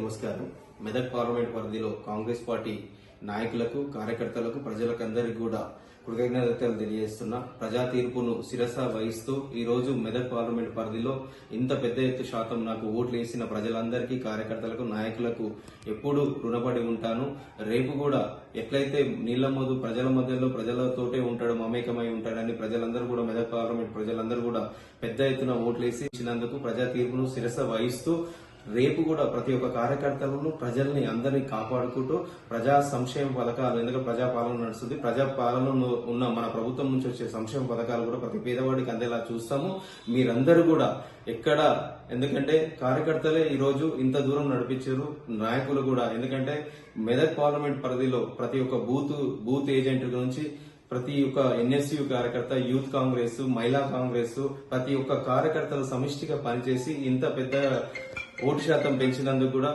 నమస్కారం. మెదక్ పార్లమెంట్ పరిధిలో కాంగ్రెస్ పార్టీ నాయకులకు, కార్యకర్తలకు, ప్రజలకందరికీ కూడా కృతజ్ఞతలు తెలియజేస్తున్నా. ప్రజా తీర్పును శిరస వహిస్తూ ఈ రోజు మెదక్ పార్లమెంట్ పరిధిలో ఇంత పెద్ద ఎత్తు శాతం నాకు ఓట్లు వేసిన ప్రజలందరికీ, కార్యకర్తలకు, నాయకులకు ఎప్పుడూ రుణపడి ఉంటాను. రేపు కూడా ఎట్లయితే నీళ్ల మోదు ప్రజల మధ్యలో ప్రజలతోటే ఉంటాడు, మమేకమై ఉంటాడని ప్రజలందరూ కూడా, మెదక్ పార్లమెంట్ ప్రజలందరూ కూడా పెద్ద ఎత్తున ఓట్లేసి ఇచ్చినందుకు ప్రజా తీర్పును శిరస వహిస్తూ రేపు కూడా ప్రతి ఒక్క కార్యకర్తలను, ప్రజల్ని అందరినీ కాపాడుకుంటూ ప్రజా సంక్షేమ పథకాలు, ఎందుకంటే ప్రజాపాలన నడుస్తుంది, ప్రజాపాలనలో ఉన్న మన ప్రభుత్వం నుంచి వచ్చే సంక్షేమ పథకాలు కూడా ప్రతి పేదవాడికి అందేలా చూస్తాము. మీరందరూ కూడా ఎక్కడ, ఎందుకంటే కార్యకర్తలే ఈ రోజు ఇంత దూరం నడిపించారు, నాయకులు కూడా. ఎందుకంటే మెదక్ పార్లమెంట్ పరిధిలో ప్రతి ఒక్క బూత్ ఏజెంట్ నుంచి ప్రతి ఒక్క ఎన్ఎస్యు కార్యకర్త, యూత్ కాంగ్రెస్, మహిళా కాంగ్రెస్, ప్రతి ఒక్క కార్యకర్తలు సమిష్టిగా పనిచేసి ఇంత పెద్ద ఓటు శాతం పెంచినందుకు కూడా